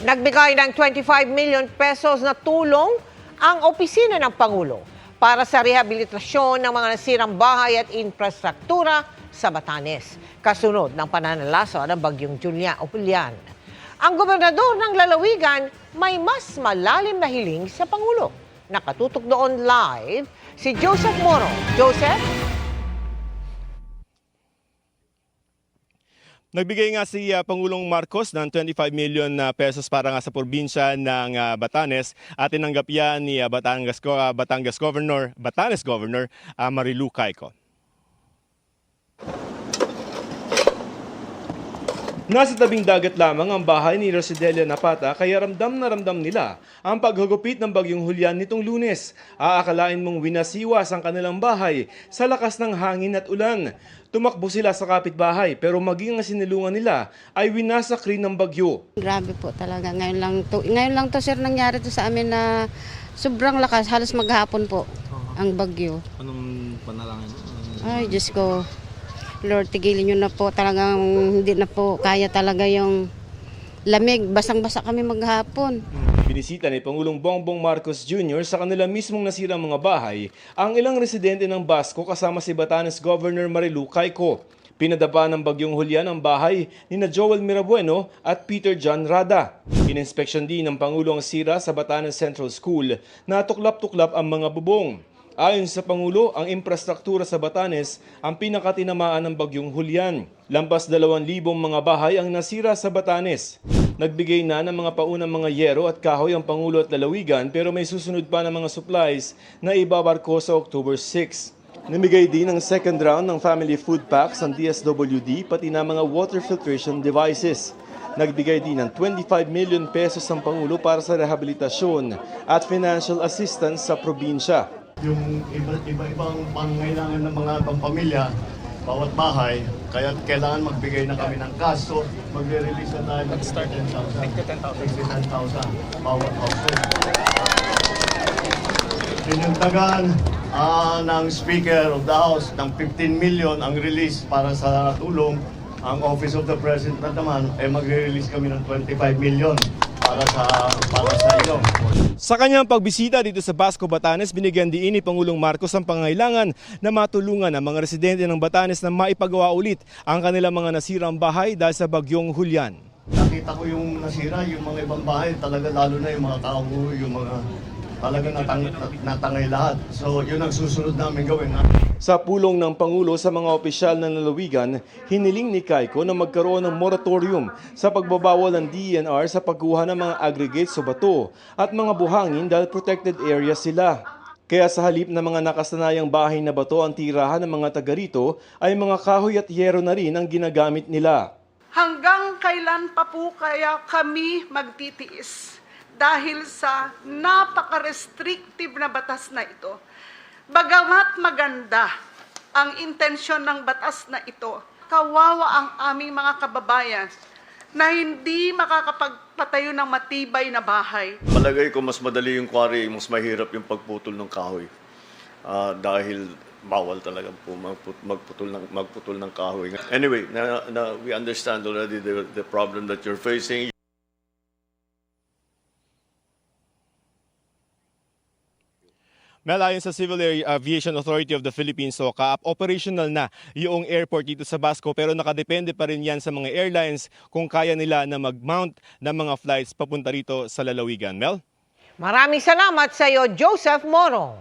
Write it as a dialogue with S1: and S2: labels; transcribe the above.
S1: Nagbigay ng 25 million pesos na tulong ang opisina ng Pangulo para sa rehabilitasyon ng mga nasirang bahay at infrastruktura sa Batanes, kasunod ng pananalasa ng bagyong Julian. Ang gobernador ng lalawigan may mas malalim na hiling sa Pangulo. Nakatutok doon live si Joseph Moro. Joseph?
S2: Nagbigay nga si Pangulong Marcos ng 25 million pesos para nga sa probinsya ng Batanes at tinanggap yan ni Batanes Governor Marilu Cayco. Nasa tabing dagat lamang ang bahay ni Rosidelia Napata kaya ramdam na ramdam nila ang paghagupit ng bagyong Julian nitong Lunes. Aakalain mong winasiwas ang kanilang bahay sa lakas ng hangin at ulan. Tumakbo sila sa kapitbahay pero maging ang sinilungan nila ay winasak rin ng bagyo.
S3: Grabe po talaga. Ngayon lang to sir nangyari to sa amin na sobrang lakas. Halos maghapon po ang bagyo.
S4: Anong panalangin?
S3: Ay Diyos ko. Lord, tigilin nyo na po. Talagang hindi na po kaya talaga yung lamig. Basang-basa kami maghapon.
S2: Binisita ni Pangulong Bongbong Marcos Jr. sa kanila mismong nasirang mga bahay ang ilang residente ng Basco kasama si Batanes Governor Marilu Cayco. Pinadapa ng bagyong Julian ang bahay ni Joel Mirabueno at Peter John Rada. Ininspeksyon din ng Pangulo ang sira sa Batanes Central School na tuklap-tuklap ang mga bubong. Ayon sa Pangulo, ang infrastruktura sa Batanes ang pinakatinamaan ng bagyong Julian. Lampas 2,000 mga bahay ang nasira sa Batanes. Nagbigay na ng mga paunang mga yero at kahoy ang Pangulo at lalawigan pero may susunod pa ng mga supplies na ibabarko sa October 6. Namigay din ang second round ng family food packs ang DSWD pati na mga water filtration devices. Nagbigay din ng 25 million pesos ang Pangulo para sa rehabilitasyon at financial assistance sa probinsya.
S5: Yung iba-ibang pangangailangan ng mga pamilya, bawat bahay, kaya kailangan magbigay na kami ng cash. So, magre-release na tayo ng 10,000 bawat household. Pinuntagan ng Speaker of the House ng 15 million ang release para sa tulong. Ang Office of the President naman ay magre-release kami ng 25 million para sa iyo.
S2: Sa kanyang pagbisita dito sa Basco, Batanes, binigyan din ni Pangulong Marcos ang pangangailangan na matulungan ang mga residente ng Batanes na maipagawa ulit ang kanilang mga nasirang bahay dahil sa bagyong Julian.
S5: Nakita ko yung nasira, yung mga ibang bahay, talaga lalo na yung mga tao, yung mga talaga natangay lahat. So yun ang susunod namin gawin.
S2: Sa pulong ng Pangulo sa mga opisyal ng lalawigan, hiniling ni Cayco na magkaroon ng moratorium sa pagbabawal ng DENR sa pagkuha ng mga aggregates o bato at mga buhangin dahil protected area sila. Kaya sa halip na mga nakasanayang bahay na bato ang tirahan ng mga taga rito, ay mga kahoy at yero na rin ang ginagamit nila.
S6: Hanggang kailan pa po kaya kami magtitiis dahil sa napaka-restrictive na batas na ito? Bagamat maganda ang intensyon ng batas na ito, kawawa ang aming mga kababayan na hindi makakapagpatayo ng matibay na bahay.
S5: Palagay ko mas madali yung quarry, mas mahirap yung pagputol ng kahoy. Dahil bawal talaga po magputol ng kahoy. Anyway, we understand already the problem that you're facing.
S2: Mel, ayon sa Civil Aviation Authority of the Philippines, operational na yung airport dito sa Basco pero nakadepende pa rin yan sa mga airlines kung kaya nila na mag-mount ng mga flights papunta rito sa lalawigan. Mel?
S1: Maraming salamat sa iyo, Joseph Moro.